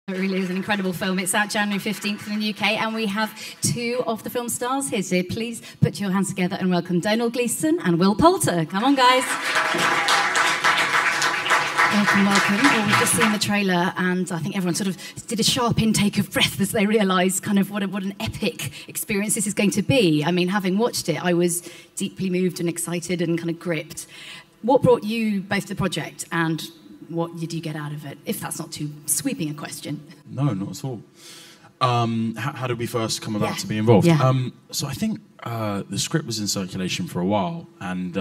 It really is an incredible film. It's out January 15th in the UK, and we have two of the film stars here. So please put your hands together and welcome Domhnall Gleeson and Will Poulter. Come on, guys. Welcome, welcome. Well, we've just seen the trailer, and I think everyone sort of did a sharp intake of breath as they realised kind of what an epic experience this is going to be. I mean, having watched it, I was deeply moved and excited and kind of gripped. What brought you both to the project, and what did you get out of it, if that's not too sweeping a question? No, not at all. How did we first come about to be involved? Yeah. So I think the script was in circulation for a while, and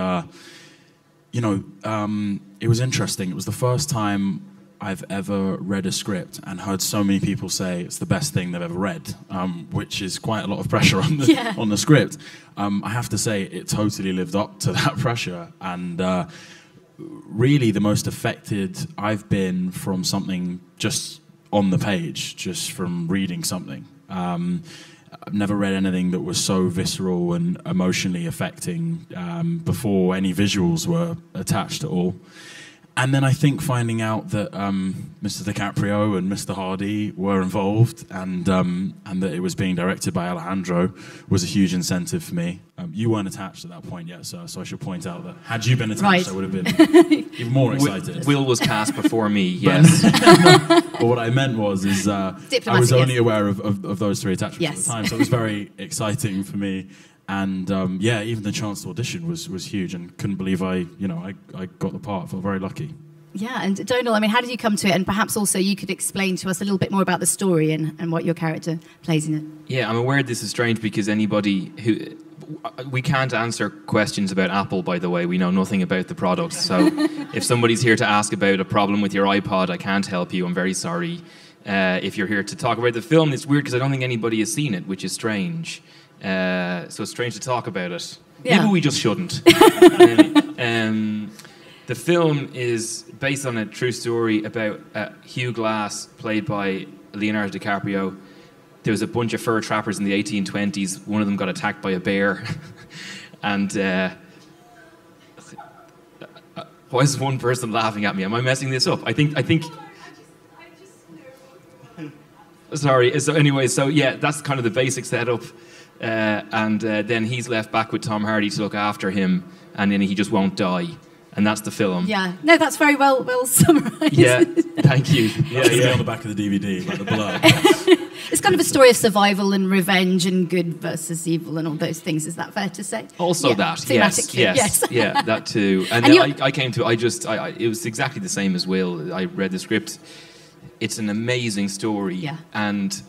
it was interesting. It was the first time I've ever read a script and heard so many people say it's the best thing they've ever read, which is quite a lot of pressure on the script. I have to say it totally lived up to that pressure, and really the most affected I've been from something just on the page, just from reading something. I've never read anything that was so visceral and emotionally affecting before any visuals were attached at all. And then I think finding out that Mr. DiCaprio and Mr. Hardy were involved, and that it was being directed by Alejandro, was a huge incentive for me. You weren't attached at that point yet, sir, so I should point out that had you been attached, I would have been even more excited. Will was cast before me, yes. But what I meant is I was only aware of those three attachments at the time, so it was very exciting for me. And even the chance to audition was huge, and couldn't believe I got the part. I felt very lucky. Yeah, and Domhnall, I mean, how did you come to it? And perhaps also you could explain to us a little bit more about the story and what your character plays in it. Yeah, I'm aware this is strange because anybody who... We can't answer questions about Apple, by the way. We know nothing about the product. So if somebody's here to ask about a problem with your iPod, I can't help you. I'm very sorry. If you're here to talk about the film, it's weird because I don't think anybody has seen it, which is strange. So it's strange to talk about it. Yeah. Maybe we just shouldn't. The film is based on a true story about Hugh Glass, played by Leonardo DiCaprio. There was a bunch of fur trappers in the 1820s. One of them got attacked by a bear. And why is one person laughing at me? Am I messing this up? I think. Sorry. So anyway, that's kind of the basic setup. And then he's left back with Tom Hardy to look after him, and then he just won't die. And that's the film. Yeah. No, that's very well summarised. Yeah, thank you. Yeah. On the back of the DVD, like the blood. It's kind of a story of survival and revenge and good versus evil and all those things. Is that fair to say? Also that, yes. Yeah, that too. And then I came to, it was exactly the same as Will. I read the script. It's an amazing story. Yeah. And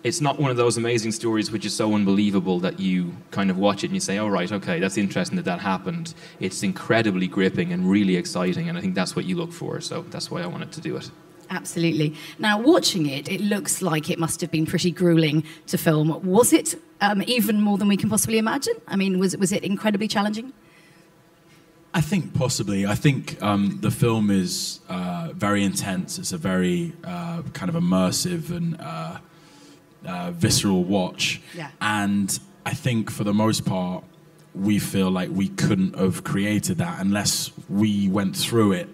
it's not one of those amazing stories which is so unbelievable that you kind of watch it and you say, oh, right, okay, that's interesting that happened. It's incredibly gripping and really exciting, and I think that's what you look for, so that's why I wanted to do it. Absolutely. Now, watching it, it looks like it must have been pretty gruelling to film. Was it even more than we can possibly imagine? I mean, was it incredibly challenging? I think possibly. I think the film is very intense. It's a very kind of immersive and visceral watch, and I think for the most part we feel like we couldn't have created that unless we went through it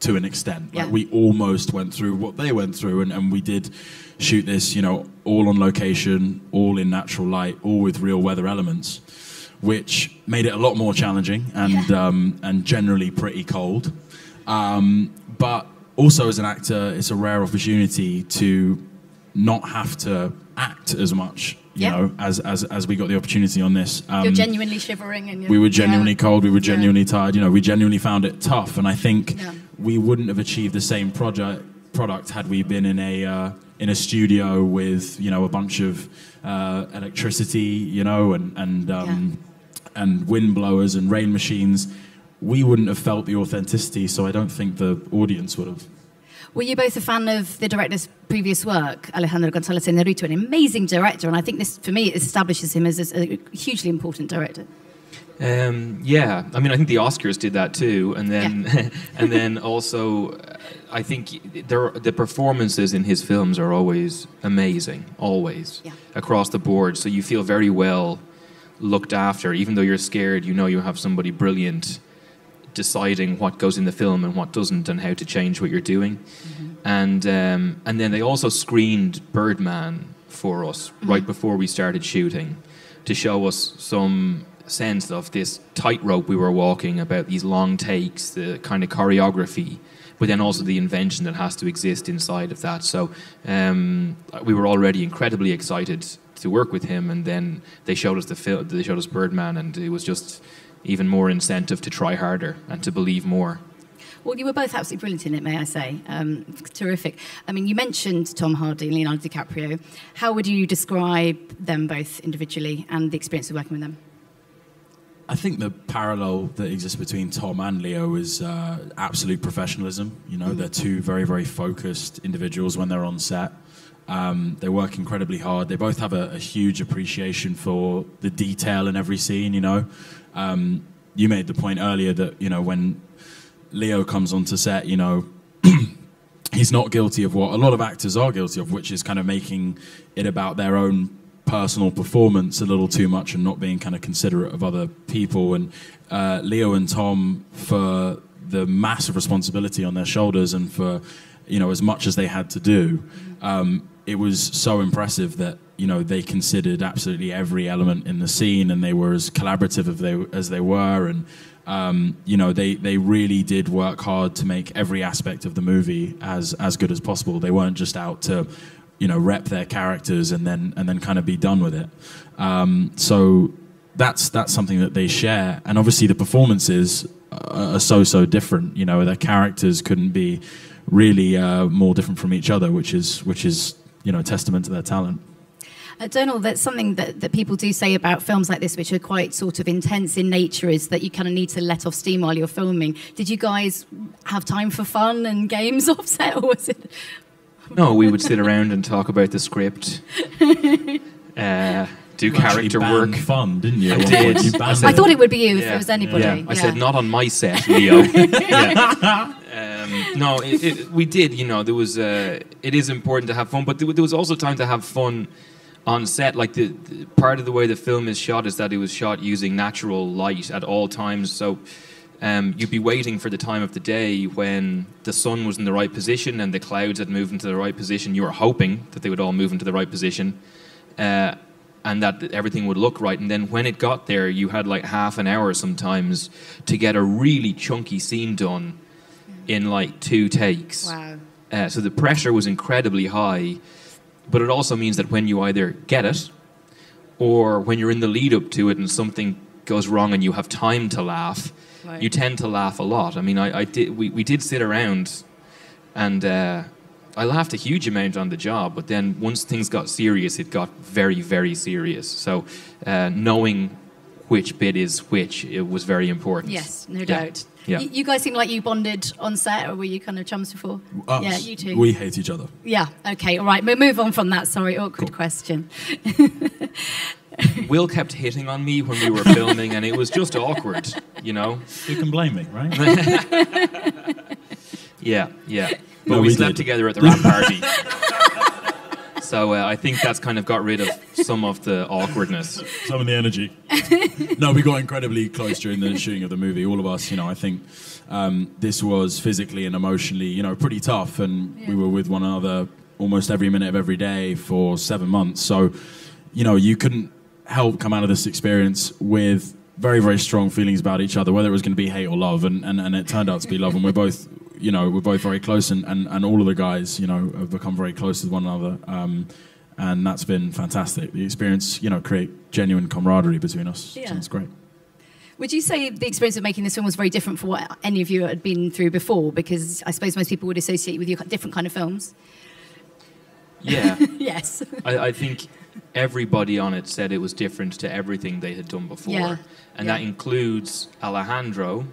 to an extent. Like we almost went through what they went through, and we did shoot this, all on location, all in natural light, all with real weather elements, which made it a lot more challenging and generally pretty cold. But also as an actor, it's a rare opportunity to not have to act as much, as we got the opportunity on this. You're genuinely shivering, and we were genuinely cold. We were genuinely tired. We genuinely found it tough, and I think we wouldn't have achieved the same product had we been in a studio with a bunch of electricity, and wind blowers and rain machines. We wouldn't have felt the authenticity, so I don't think the audience would have. Were you both a fan of the director's previous work, Alejandro González Iñárritu, an amazing director, and I think this, for me, establishes him as a hugely important director. I mean, I think the Oscars did that too, and then and then also, I think the performances in his films are always amazing, always across the board. So you feel very well looked after, even though you're scared. You have somebody brilliant deciding what goes in the film and what doesn't, and how to change what you're doing. And then they also screened Birdman for us right before we started shooting, to show us some sense of this tightrope we were walking, about these long takes, the kind of choreography, but then also the invention that has to exist inside of that. So we were already incredibly excited to work with him, and then they showed us the film, they showed us Birdman, and it was just even more incentive to try harder and to believe more. Well, you were both absolutely brilliant in it, may I say. Terrific. I mean, you mentioned Tom Hardy and Leonardo DiCaprio. How would you describe them both individually and the experience of working with them? I think the parallel that exists between Tom and Leo is absolute professionalism. You know, they're two very, very focused individuals when they're on set. They work incredibly hard. They both have a huge appreciation for the detail in every scene, you know. You made the point earlier that, you know, when Leo comes onto set, you know, he's not guilty of what a lot of actors are guilty of, which is kind of making it about their own personal performance a little too much and not being kind of considerate of other people. And Leo and Tom, for the massive responsibility on their shoulders and for, you know, as much as they had to do, it was so impressive that, you know, they considered absolutely every element in the scene, and they were as collaborative as they were, and you know, they really did work hard to make every aspect of the movie as good as possible. They weren't just out to, you know, rep their characters and then kind of be done with it. So that's something that they share, and obviously the performances are so different. You know, their characters couldn't be really more different from each other, which is you know, a testament to their talent. Domhnall, that's something that people do say about films like this, which are quite sort of intense in nature, is that you kind of need to let off steam while you're filming. Did you guys have time for fun and games off set, or was it? No, we would sit around and talk about the script, do character work. Fun, didn't you? I did. I thought it would be you if it was anybody. Yeah. I said, not on my set, Leo. No, we did. You know, there was. It is important to have fun, but there was also time to have fun on set. Like the part of the way the film is shot is that it was shot using natural light at all times. So you'd be waiting for the time of the day when the sun was in the right position and the clouds had moved into the right position. You were hoping that they would all move into the right position, and that everything would look right. And then when it got there, you had like half an hour sometimes to get a really chunky scene done in like 2 takes. Wow. So the pressure was incredibly high, but it also means that when you either get it, or when you're in the lead up to it and something goes wrong and you have time to laugh, right, you tend to laugh a lot. I mean, we did sit around, and I laughed a huge amount on the job, but then once things got serious, it got very, very serious. So knowing which bit is which, it was very important. Yes, no doubt. Yeah. You guys seem like you bonded on set, or were you kind of chums before? Yeah, you two. We hate each other. Yeah, okay, all right. We'll move on from that. Sorry, awkward question. Will kept hitting on me when we were filming, and it was just awkward, you know? You can blame me, right? Yeah. But we slept together at the rap party. So I think that's kind of got rid of some of the awkwardness. Some of the energy. No, we got incredibly close during the shooting of the movie. All of us, you know, I think this was physically and emotionally, you know, pretty tough. And we were with one another almost every minute of every day for 7 months. So, you know, you couldn't help come out of this experience with very, very strong feelings about each other, whether it was going to be hate or love. And it turned out to be love. And we're both... You know, we're both very close, and all of the guys, you know, have become very close with one another, and that's been fantastic. The experience, you know, create genuine camaraderie between us. Yeah. So it's great. Would you say the experience of making this film was very different from what any of you had been through before? Because I suppose most people would associate with you different kind of films. Yeah. Yes. I think everybody on it said it was different to everything they had done before. Yeah. And that includes Alejandro.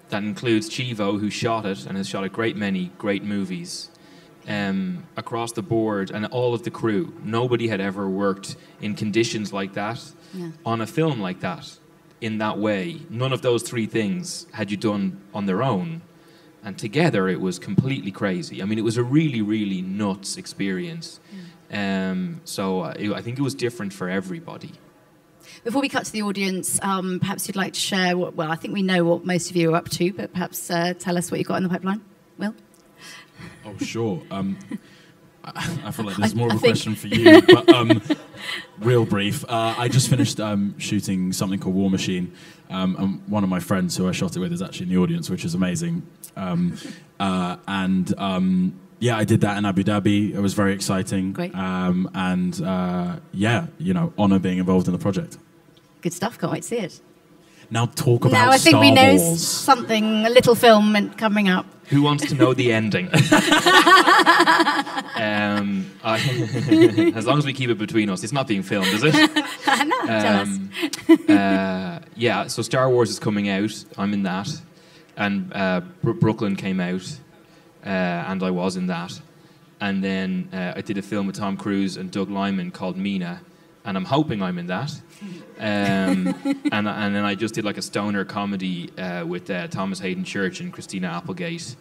That includes Chivo, who shot it and has shot a great many great movies across the board, and all of the crew. Nobody had ever worked in conditions like that, on a film like that, in that way. None of those 3 things had you done on their own. And together it was completely crazy. I mean, it was a really, really nuts experience. So I think it was different for everybody. Before we cut to the audience, perhaps you'd like to share what, well, I think we know what most of you are up to, but perhaps tell us what you've got in the pipeline. Will? Oh, sure. I feel like there's more of a question for you, but real brief. I just finished shooting something called War Machine, and one of my friends who I shot it with is actually in the audience, which is amazing. Yeah, I did that in Abu Dhabi. It was very exciting. Great. Yeah, you know, honour being involved in the project. Good stuff. Can't wait to see it. Now talk about now I think Star we know Wars. something, a little film coming up. Who wants to know the ending? As long as we keep it between us. It's not being filmed, is it? No, tell us. Yeah, so Star Wars is coming out. I'm in that. And Brooklyn came out, and I was in that. And then I did a film with Tom Cruise and Doug Liman called Mina, and I'm hoping I'm in that. And then I just did like a stoner comedy with Thomas Hayden Church and Christina Applegate,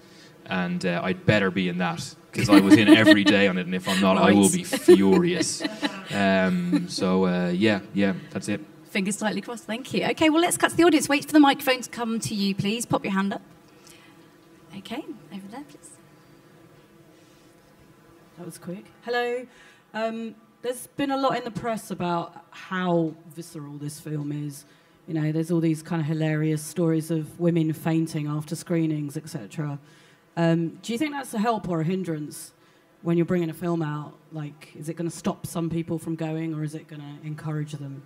and I'd better be in that because I was in every day on it, and if I'm not, I will be furious. Yeah, that's it. Fingers tightly crossed, thank you. Okay, well, let's cut to the audience. Wait for the microphone to come to you, please. Pop your hand up. Okay, over there, please. That was quick. Hello. There's been a lot in the press about how visceral this film is. You know, there's all these kind of hilarious stories of women fainting after screenings, etc. Do you think that's a help or a hindrance when you're bringing a film out? Like, is it going to stop some people from going, or is it going to encourage them?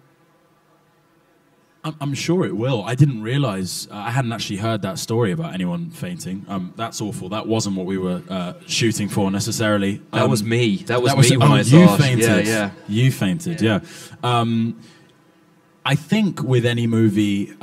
I'm sure it will. I didn't realise, I hadn't actually heard that story about anyone fainting. That's awful. That wasn't what we were shooting for necessarily. That was me. That was me when I saw you it. fainted. Yeah. You fainted, yeah. I think with any movie,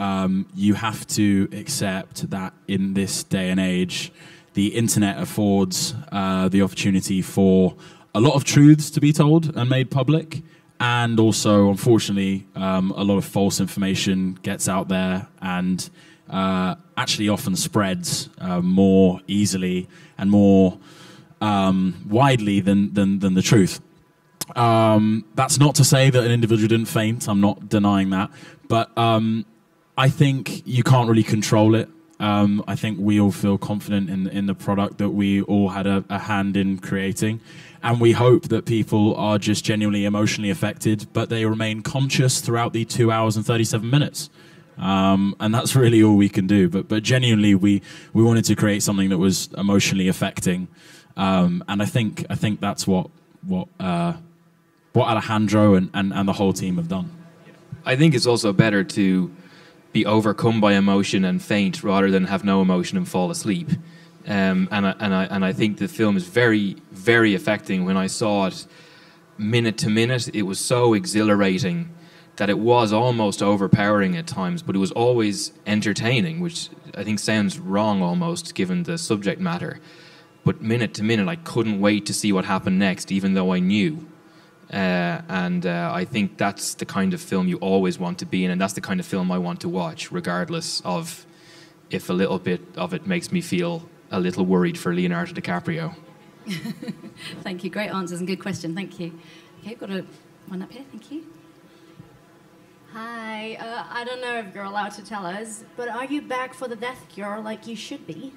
you have to accept that in this day and age, the internet affords the opportunity for a lot of truths to be told and made public. And also, unfortunately, a lot of false information gets out there and actually often spreads more easily and more widely than the truth. That's not to say that an individual didn't faint. I'm not denying that. But I think you can't really control it. I think we all feel confident in the product that we all had a hand in creating. And we hope that people are just genuinely emotionally affected, but they remain conscious throughout the 2 hours and 37 minutes. And that's really all we can do. But genuinely, we wanted to create something that was emotionally affecting. And I think that's what Alejandro and the whole team have done. I think it's also better to be overcome by emotion and faint rather than have no emotion and fall asleep. And I think the film is very, very affecting. When I saw it minute to minute, it was so exhilarating that it was almost overpowering at times, but it was always entertaining, which I think sounds wrong almost given the subject matter. But minute to minute, I couldn't wait to see what happened next, even though I knew. I think that's the kind of film you always want to be in, and that's the kind of film I want to watch, regardless of if a little bit of it makes me feel a little worried for Leonardo DiCaprio. Thank you. Great answers and good question. Thank you. Okay, got one up here. Thank you. Hi. I don't know if you're allowed to tell us, but are you back for the death cure like you should be?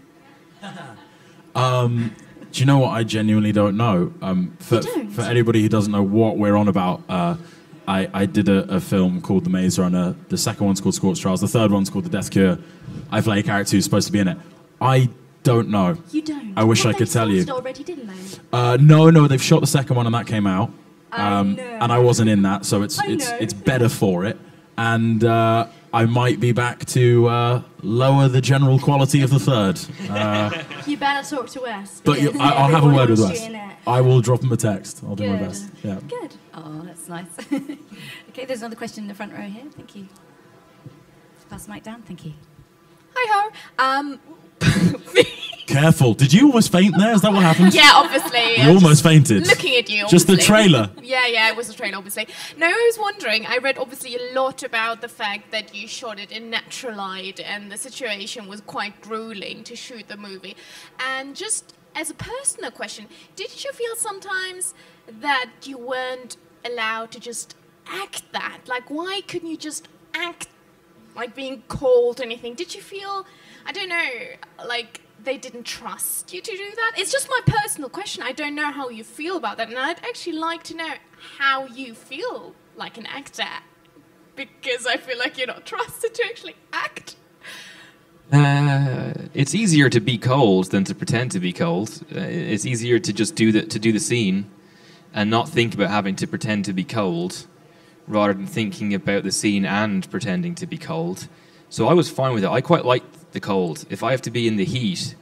Do you know what? I genuinely don't know. For anybody who doesn't know what we're on about, I did a film called The Maze Runner. The second one's called Scorched Trials. The third one's called The Death Cure. I play a character who's supposed to be in it. I don't know. You don't? I wish I could tell you. Already, didn't they? No, they've shot the second one and that came out. No. And I wasn't in that, so it's better for it. And I might be back to lower the general quality of the third. You better talk to Wes. But I'll have a word with Wes. I will drop him a text. I'll do my best. Yeah. Good. Oh, that's nice. Okay, there's another question in the front row here. Thank you. Pass the mic down. Thank you. Hi, Ho. Careful. Did you almost faint there? Is that what happened? Yeah, obviously. You almost fainted. Looking at you, obviously. Just the trailer. Yeah, it was the trailer, obviously. No, I was wondering, I read obviously a lot about the fact that you shot it in natural light and the situation was quite grueling to shoot the movie. And just as a personal question, did you feel sometimes that you weren't allowed to just act that? Like, why couldn't you just act like being cold or anything? Did you feel, I don't know, like they didn't trust you to do that? It's just my personal question. I don't know how you feel about that, and I'd actually like to know how you feel like an actor, because I feel like you're not trusted to actually act. It's easier to be cold than to pretend to be cold. It's easier to just do the scene and not think about having to pretend to be cold, rather than thinking about the scene and pretending to be cold. So I was fine with it. I quite like the cold. If I have to be in the heat,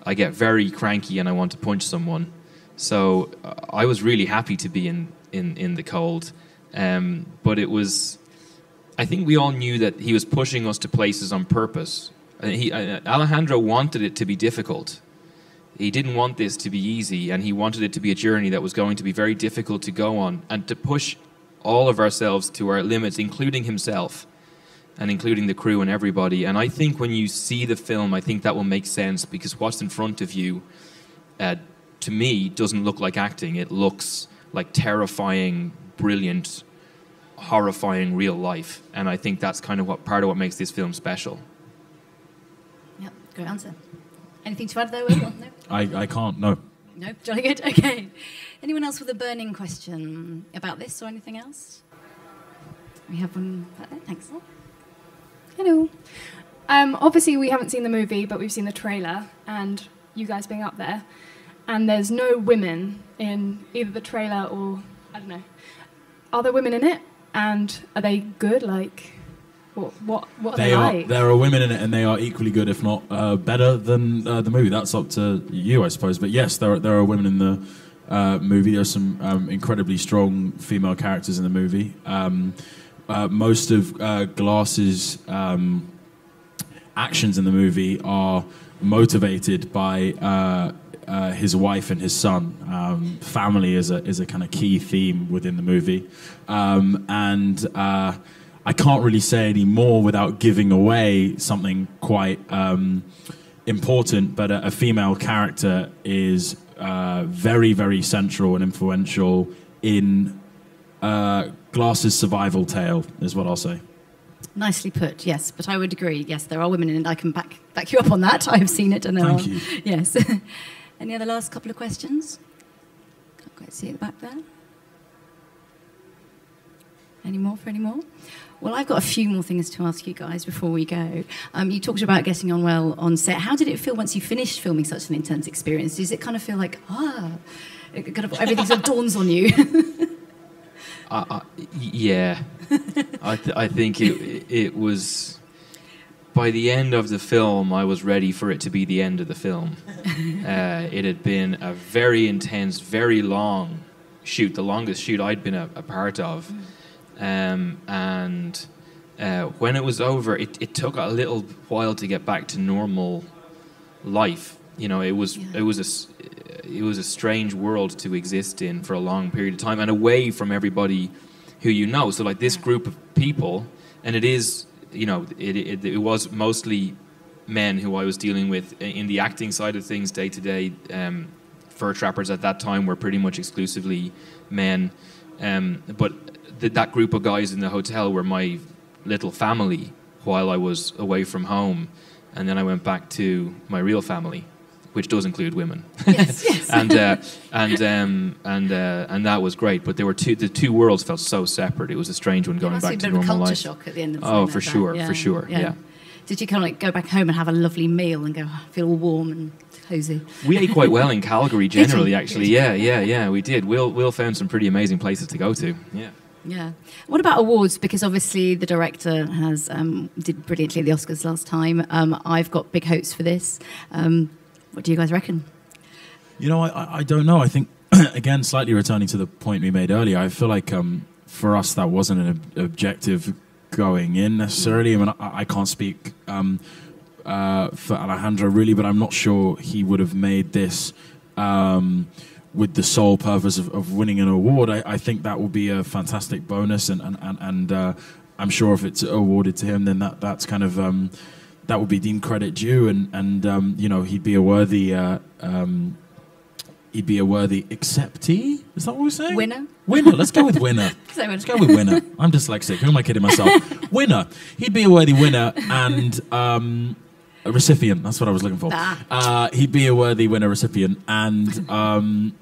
I get very cranky and I want to punch someone. So I was really happy to be in the cold. But it was, I think we all knew that he was pushing us to places on purpose. Alejandro wanted it to be difficult. He didn't want this to be easy, and he wanted it to be a journey that was going to be very difficult to go on, and to push all of ourselves to our limits, including himself and including the crew and everybody. And I think when you see the film, I think that will make sense, because what's in front of you, to me, doesn't look like acting. It looks like terrifying, brilliant, horrifying real life. And I think that's kind of part of what makes this film special. Yep, great answer. Anything to add there, Will? No? I can't, no. No, jolly good, okay. Anyone else with a burning question about this or anything else? We have one back there, thanks. Hello. Obviously we haven't seen the movie, but we've seen the trailer, and you guys being up there, and there's no women in either the trailer or, I don't know. Are there women in it? And are they good? Like, what are they like? There are women in it, and they are equally good, if not better than the movie. That's up to you, I suppose. But yes, there are women in the movie. There's some incredibly strong female characters in the movie. Most of Glass's actions in the movie are motivated by his wife and his son. Family is a kind of key theme within the movie, and I can't really say any more without giving away something quite important. But a female character is very, very central and influential in Glass's survival tale, is what I'll say. Nicely put, yes, but I would agree. Yes, there are women in it. I can back you up on that. I have seen it, and there Thank are. you. Yes. Any other last couple of questions? Can't quite see at the back there. Any more for any more? Well, I've got a few more things to ask you guys before we go. You talked about getting on well on set. How did it feel once you finished filming such an intense experience? Does it kind of feel like, it kind of everything sort of dawns on you? Yeah. I think it was... By the end of the film, I was ready for it to be the end of the film. It had been a very intense, very long shoot, the longest shoot I'd been a part of. And when it was over, it took a little while to get back to normal life. You know, it was a strange world to exist in for a long period of time, and away from everybody who you know. So like this group of people, and it is, you know, it was mostly men who I was dealing with in the acting side of things day to day. Fur trappers at that time were pretty much exclusively men, but that group of guys in the hotel were my little family while I was away from home, and then I went back to my real family, which does include women. Yes, yes. and that was great. But the two worlds felt so separate. It was a strange one going back to normal life. It must be a bit of a culture shock at the end of the film. Oh, for sure, yeah. Did you kind of like go back home and have a lovely meal and go, feel all warm and cozy? We ate quite well in Calgary generally, actually. Yeah, we did. Will found some pretty amazing places to go to. Yeah. Yeah. What about awards? Because obviously the director has did brilliantly at the Oscars last time. I've got big hopes for this. What do you guys reckon? You know, I don't know. I think, again, slightly returning to the point we made earlier, I feel like for us that wasn't an objective going in necessarily. I mean, I can't speak for Alejandro really, but I'm not sure he would have made this with the sole purpose of winning an award. I think that will be a fantastic bonus, and I'm sure if it's awarded to him, then that's kind of that would be deemed credit due, and you know, he'd be a worthy he'd be a worthy acceptee. Is that what we're saying? Winner. Winner. Let's go with winner. Let's go with winner. I'm dyslexic. Who am I kidding myself? Winner. He'd be a worthy winner and a recipient. That's what I was looking for. He'd be a worthy winner recipient, and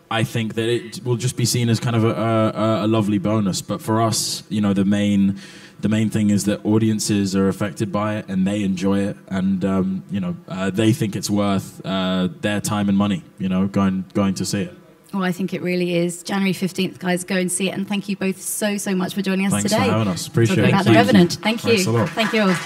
I think that it will just be seen as kind of a lovely bonus. But for us, you know, the main thing is that audiences are affected by it and they enjoy it, and you know, they think it's worth their time and money, you know, going to see it. Well, I think it really is. January 15th, guys, go and see it. And thank you both so much for joining us Thanks today. Thanks for having us. Appreciate it. Talking about The Revenant. Thank you. Thanks a lot. Thank you all.